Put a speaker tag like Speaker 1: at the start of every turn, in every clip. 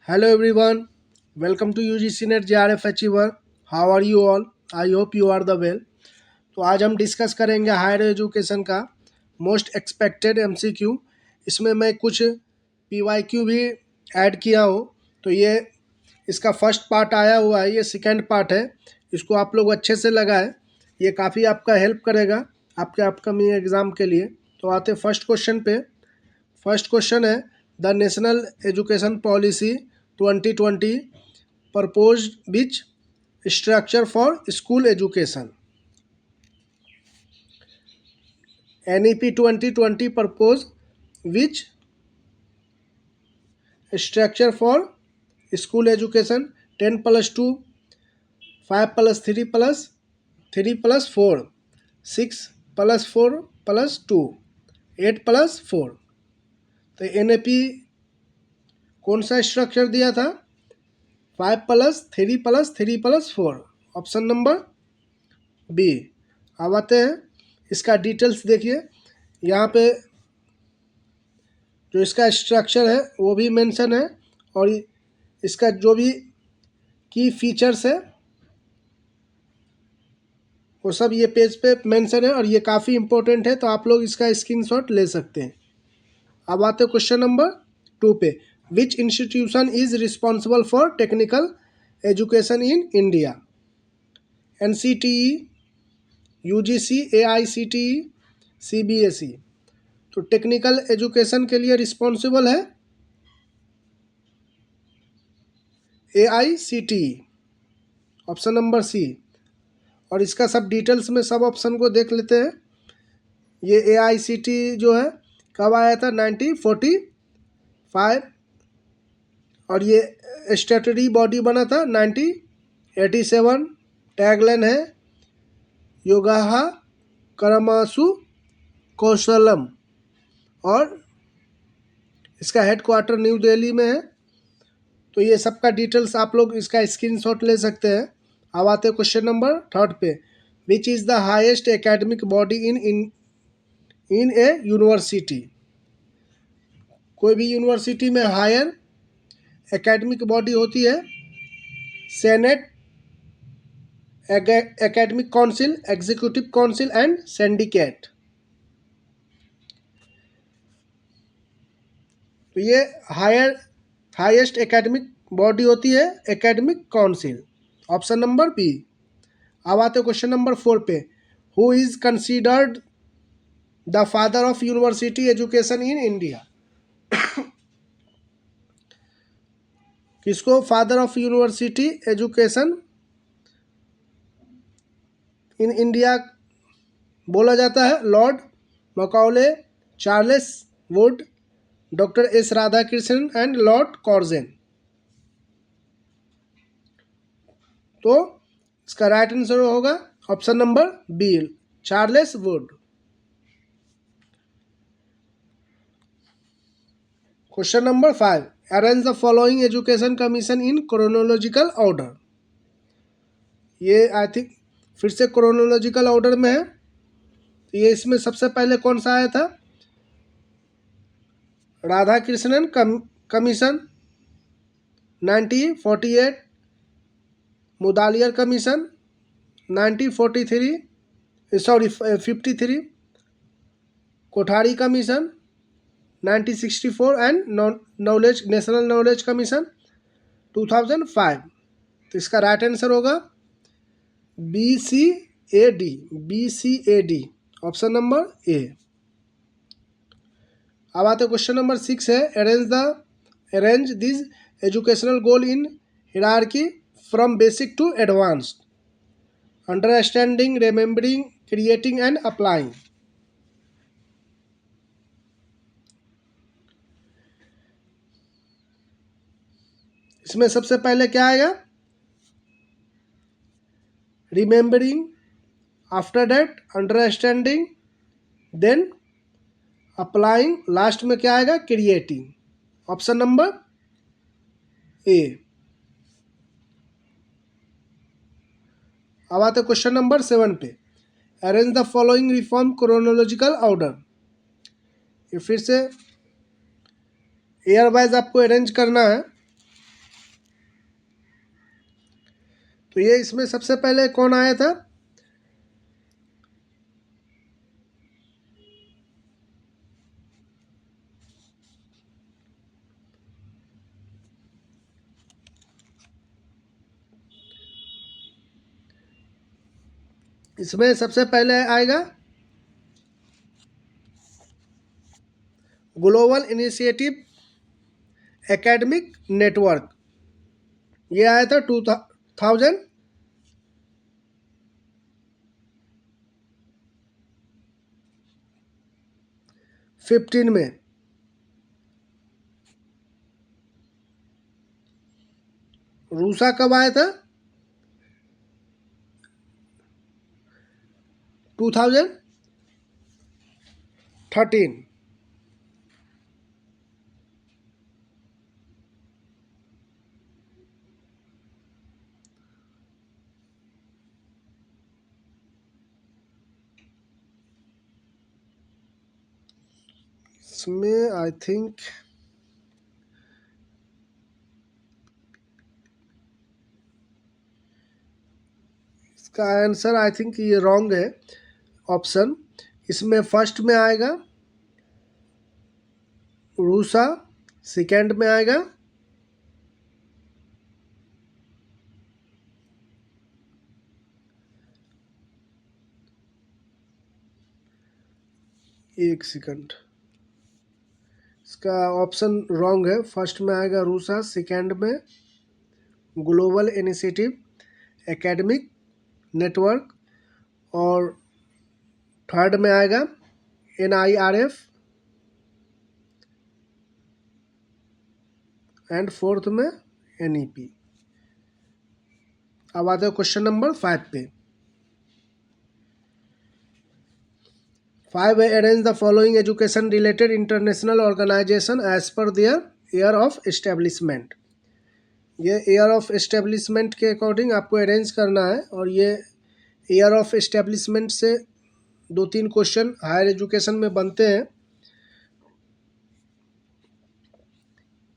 Speaker 1: Hello everyone, welcome to UGC Net JRF Achiever. How are you all? I hope you are the well. तो आज हम discuss करेंगे higher education का most expected MCQ. इसमें मैं कुछ पीवाईक्यू भी ऐड किया हूँ। तो ये इसका फर्स्ट पार्ट आया हुआ है, ये सेकंड पार्ट है। इसको आप लोग अच्छे से लगाएं, ये काफ़ी आपका हेल्प करेगा आपके अपकमिंग एग्ज़ाम के लिए। तो आते फर्स्ट क्वेश्चन पे। फर्स्ट क्वेश्चन है the national education policy 2020 propose which structure for school education. NEP 2020 propose which structure for school education 10 plus 2 5 plus 3 plus 3 plus 4 6 plus 4 plus 2 8 plus 4। तो NEP कौन सा structure दिया था? 5 plus 3 plus 3 plus 4, option number B. अब आते हैं इसका details देखिए। यहाँ पे जो इसका स्ट्रक्चर है वो भी मेंशन है और इसका जो भी की फीचर्स है वो सब ये पेज पे मेंशन है और ये काफ़ी इंपॉर्टेंट है, तो आप लोग इसका स्क्रीनशॉट ले सकते हैं। अब आते हैं क्वेश्चन नंबर 2 पे। विच institution is responsible for technical education in India? NCTE, UGC, AICTE, CBSE। तो टेक्निकल एजुकेशन के लिए रिस्पॉन्सिबल है AICTE, ऑप्शन नंबर सी। और इसका सब डिटेल्स में सब ऑप्शन को देख लेते हैं। ये AICTE जो है कब आया था? 1945 और ये स्टैट्यूटरी बॉडी बना था 1987। टैगलाइन है योगाह करमासु कौशलम और इसका हेडक्वार्टर न्यू दिल्ली में है। तो ये सब का डिटेल्स आप लोग इसका स्क्रीनशॉट ले सकते हैं। अब आते हैं क्वेश्चन नंबर 3 पे। Which is the highest academic body in a university? कोई भी यूनिवर्सिटी में हायर एकेडमिक बॉडी होती है senate, academic council, executive council and syndicate. तो ये हाईएस्ट एकेडमिक बॉडी होती है academic council, option number B. अब आते क्वेश्चन नंबर 4 पे। Who is considered the father of university education in India? किसको father of university education in India बोला जाता है? Lord Macaulay, Charles Wood, doctor S Radhakrishnan and lord Curzon. तो इसका right answer होगा option number B, Charles Wood. Question number 5। Arrange the following education commission in chronological order. ये I think फिर से chronological order में है। तो ये इसमें सबसे पहले कौन सा आया था? Radhakrishnan commission 1948, Mudaliar commission 53, Kothari commission 1964 and national knowledge commission 2005। तो इसका राइट आंसर होगा BCAD, ऑप्शन नंबर ए। अब आते क्वेश्चन नंबर 6 है। Arrange this educational goal in hierarchy from basic to advanced, understanding, remembering, creating and applying. इसमें सबसे पहले क्या आएगा? Remembering, after that understanding, then applying, last में क्या आएगा? Creating, option number A. अब आते क्वेश्चन नंबर 7 पे। Arrange the following reform chronological order. ये फिर से एयर वाइज आपको अरेंज करना है। तो ये इसमें सबसे पहले कौन आया था? इसमें सबसे पहले आएगा ग्लोबल इनिशिएटिव एकेडमिक नेटवर्क। ये आया था 2015 में। रूसा कब आया था? 2013। इसमें आई थिंक इसका आंसर आई थिंक ये रॉन्ग है ऑप्शन। इसमें फर्स्ट में आएगा रूसा, सेकंड में आएगा एक सेकंड, इसका ऑप्शन रॉन्ग है। फर्स्ट में आएगा रूसा, सेकंड में ग्लोबल इनिशिएटिव एकेडमिक नेटवर्क और थर्ड में आएगा NIRF एंड फोर्थ में NEP। अब आते हैं क्वेश्चन नंबर 5 पे। 5 arrange the following education related international organisation as per their year of establishment. ये ईयर ऑफ एस्टेब्लिशमेंट के अकॉर्डिंग आपको अरेंज करना है और ये ईयर ऑफ एस्टेब्लिशमेंट से 2-3 क्वेश्चन हायर एजुकेशन में बनते हैं।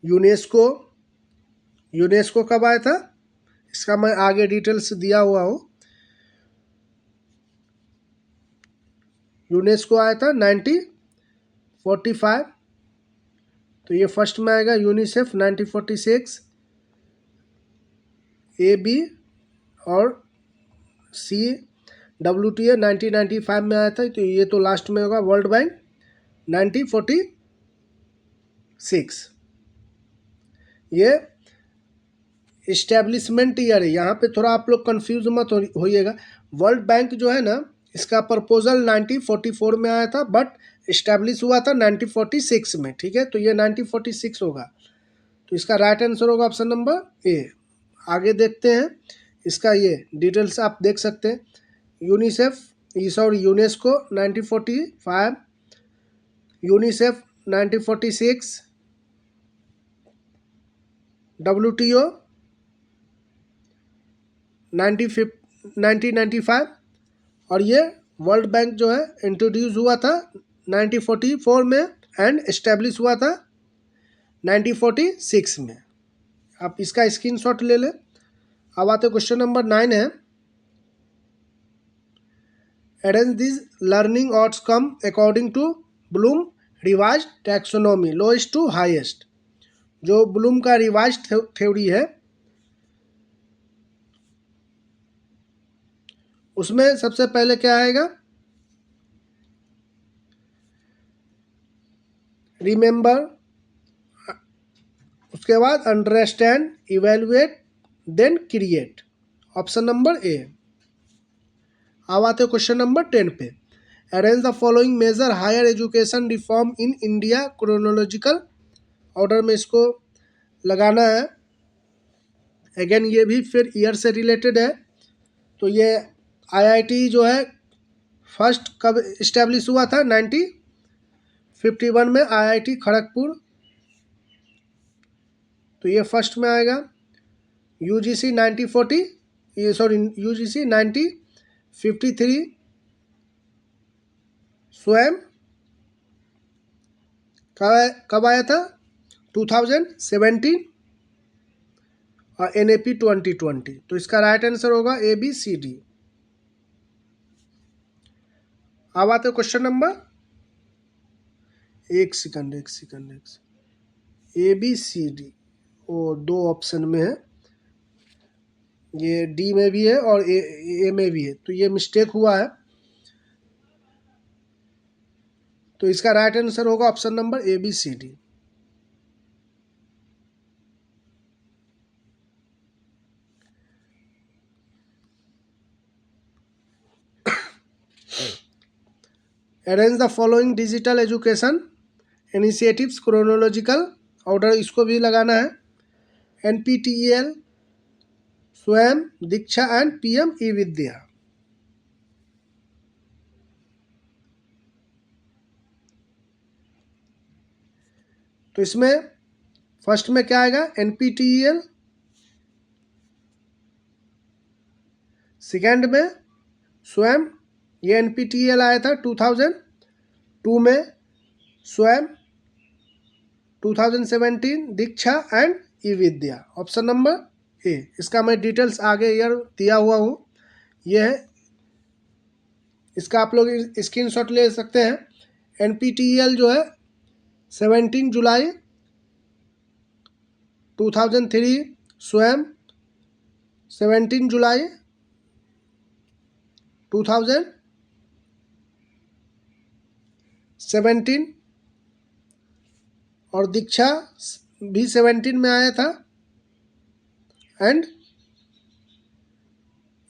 Speaker 1: यूनेस्को कब आया था? इसका मैं आगे डिटेल्स दिया हुआ हूँ। यूनेस्को आया था 1945। तो ये फर्स्ट में आएगा यूनिसेफ 1946, AB और CWTA 1995 में आया था। तो ये तो लास्ट में होगा वर्ल्ड बैंक 1946। ये इस्टेब्लिशमेंट ईयर है, यहाँ पे थोड़ा आप लोग कंफ्यूज मत होइएगा। वर्ल्ड बैंक जो है ना, इसका प्रपोजल 1944 में आया था बट इस्टेब्लिश हुआ था 1946 में। ठीक है, तो ये 1946 होगा। तो इसका राइट आंसर होगा ऑप्शन नंबर ए। आगे देखते हैं इसका, ये डिटेल्स आप देख सकते हैं। UNICEF sorry UNESCO 1945, UNICEF 1946, WTO 1995 और ये वर्ल्ड बैंक जो है इंट्रोड्यूस हुआ था 1944 में एंड एस्टेब्लिश हुआ था 1946 में। आप इसका स्क्रीनशॉट ले लें। अब आते क्वेश्चन नंबर 9 है, arrange this learning outcome according to Bloom revised taxonomy lowest to highest. जो ब्लूम का रिवाइज थ्योरी है उसमें सबसे पहले क्या आएगा? रिमेंबर, उसके बाद understand, evaluate, then create. Option number A. अब आते क्वेश्चन नंबर 10 पे। Arrange the following major higher education reform in India chronological order में इसको लगाना है। अगेन ये भी फिर ईयर से रिलेटेड है। तो ये IIT जो है फर्स्ट कब इस्टेब्लिश हुआ था? 1951 में IIT खड़गपुर। तो ये फर्स्ट में आएगा। UGC 1940, ये सॉरी UGC 1953 स्वयं कब आया था? 2017। और NAP 2020। तो इसका राइट आंसर होगा ABCD। अब आते क्वेश्चन नंबर, एक सेकंड ABCD, वो दो ऑप्शन में है, ये D में भी है और A में भी है, तो ये मिस्टेक हुआ है। तो इसका राइट आंसर होगा option number ABCD। Arrange the following digital education initiatives chronological order, इसको भी लगाना है। NPTEL, स्वयं, दीक्षा एंड PM ई-विद्या। तो इसमें फर्स्ट में क्या आएगा? NPTEL, सेकेंड में स्वयं, ये NPTEL आया था 2002 में, स्वयं 2017, दीक्षा एंड ई-विद्या, ऑप्शन नंबर ए। इसका मैं डिटेल्स आगे ईयर दिया हुआ हूँ, ये है, इसका आप लोग स्क्रीनशॉट ले सकते हैं। NPTEL जो है 17 जुलाई 2003, स्वयं 17 जुलाई 2017, और दीक्षा भी 17 में आया था, एंड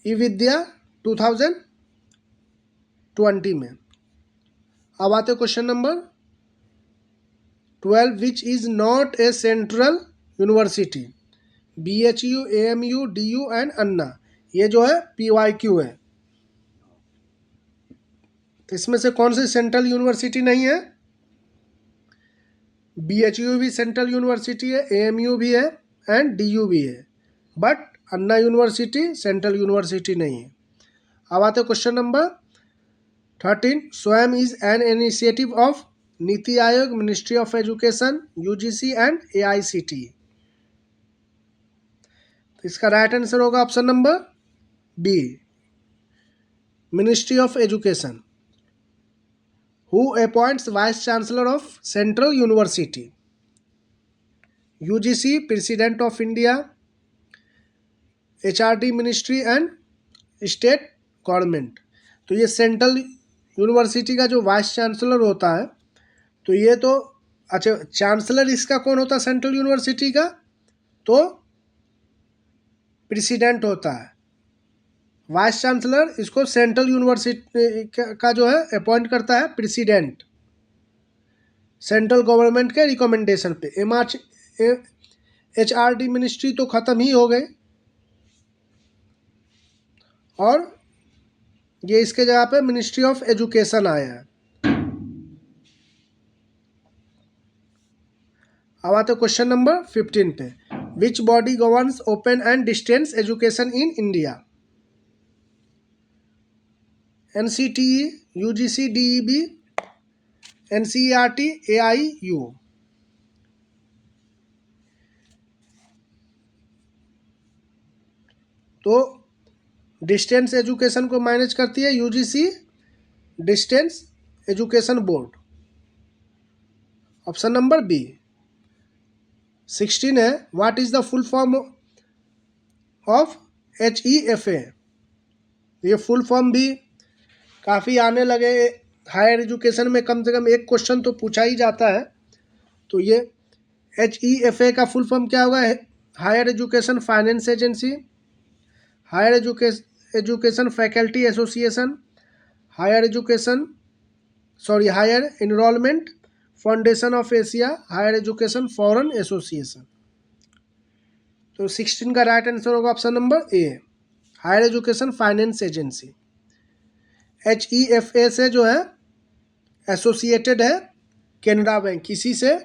Speaker 1: ई-विद्या 2020 में। अब आते question number 12, which is not a central university? BHU, AMU, DU and Anna, ये जो है PYQ है। तो इसमें से कौन सी सेंट्रल यूनिवर्सिटी नहीं है? BHU भी सेंट्रल यूनिवर्सिटी है, AMU भी है एंड DU भी है, but Anna university central university नहीं है। अब आते क्वेश्चन नंबर 13, स्वयं is an initiative of NITI Aayog, ministry of education, UGC and AICTE। तो इसका राइट आंसर होगा option number B, ministry of education. Who appoints vice chancellor of central university? UGC, president of India, HRD ministry and state government. तो ये central university का जो vice chancellor होता है, तो ये तो अच्छा, चांसलर इसका कौन होता है सेंट्रल यूनिवर्सिटी का? तो प्रेसिडेंट होता है। वाइस चांसलर इसको सेंट्रल यूनिवर्सिटी का जो है अपॉइंट करता है प्रेसिडेंट, सेंट्रल गवर्नमेंट के रिकमेंडेशन पे। HRD मिनिस्ट्री तो ख़त्म ही हो गए, और ये इसके जगह पे मिनिस्ट्री ऑफ एजुकेशन आया है। अब आते क्वेश्चन नंबर 15 पे, which body governs open and distance education in India? NCTE, UGC, DEB, NCERT, AIU। तो डिस्टेंस एजुकेशन को मैनेज करती है UGC, distance education board, option number B. 16 है, what is the full form of HEFA? ये full form भी काफ़ी आने लगे, हायर एजुकेशन में कम से कम एक क्वेश्चन तो पूछा ही जाता है। तो ये HEFA का फुल फॉर्म क्या होगा? Higher education finance agency, higher education faculty association, higher enrolment foundation of Asia, higher education foreign association. तो 16 का राइट आंसर होगा option number A, higher education finance agency. HEFA से जो है एसोसिएटेड है कैनरा बैंक, किसी से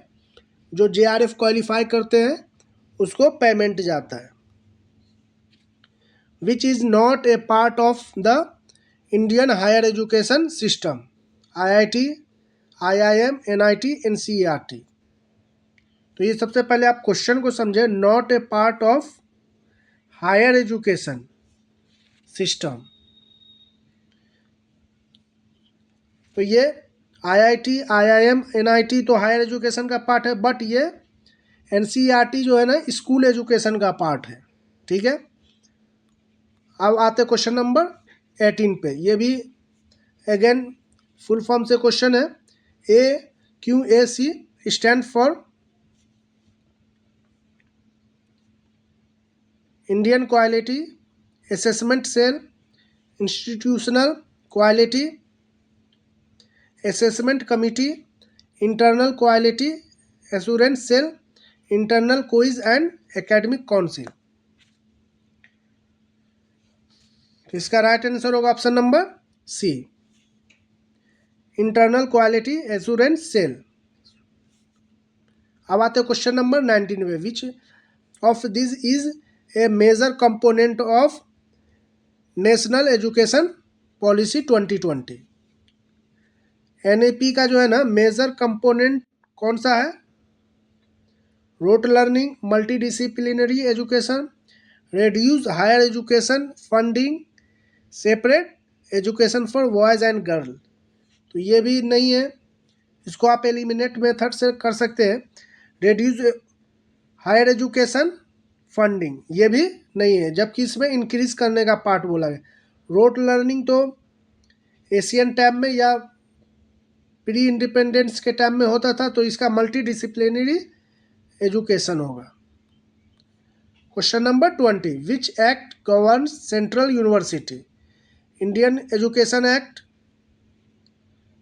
Speaker 1: जो JRF क्वालिफाई करते हैं उसको पेमेंट जाता है। Which is not a part of the Indian higher education system? IIT, IIM, NIT, NCERT। तो ये सबसे पहले आप क्वेश्चन को समझे, not a part of higher education system. तो ये आईआईटी, आईआईएम, एनआईटी तो हायर एजुकेशन का पार्ट है, बट ये एनसीईआरटी जो है ना स्कूल एजुकेशन का पार्ट है। ठीक है, अब आते क्वेश्चन नंबर 18 पे। ये भी अगेन फुल फॉर्म से क्वेश्चन है। AQAC stand for Indian quality assessment cell, institutional quality assessment committee, internal quality assurance cell, internal quiz and academic council. इसका राइट आंसर होगा option number C, internal quality assurance cell. अब आते question number 19 में। Which of this is a major component of national education policy 2020। NEP का जो है ना major component कौन सा है? Rote learning, multi disciplinary education, reduce higher education funding, separate education for boys and girl. तो ये भी नहीं है, इसको आप एलिमिनेट मेथड से कर सकते हैं। reduce हायर एजुकेशन फंडिंग ये भी नहीं है, जबकि इसमें इंक्रीज करने का पार्ट बोला है। रोट लर्निंग तो एशियन टाइम में या प्री इंडिपेंडेंस के टाइम में होता था, तो इसका मल्टी डिसिप्लिनरी एजुकेशन होगा। Question number 20। Which act governs central university? Indian education act,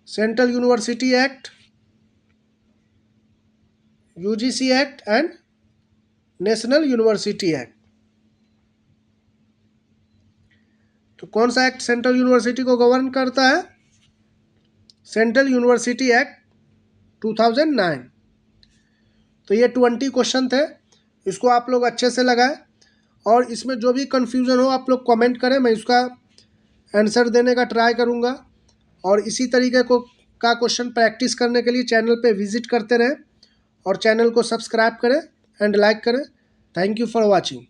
Speaker 1: central university act, UGC act and national university act. तो कौन सा एक्ट सेंट्रल यूनिवर्सिटी को गवर्न करता है? Central university act 2009। तो ये 20 क्वेश्चन थे, इसको आप लोग अच्छे से लगाएं, और इसमें जो भी कन्फ्यूज़न हो आप लोग कमेंट करें, मैं इसका आंसर देने का ट्राई करूँगा। और इसी तरीके का क्वेश्चन प्रैक्टिस करने के लिए चैनल पे विजिट करते रहें और चैनल को सब्सक्राइब करें एंड लाइक करें। Thank you for watching.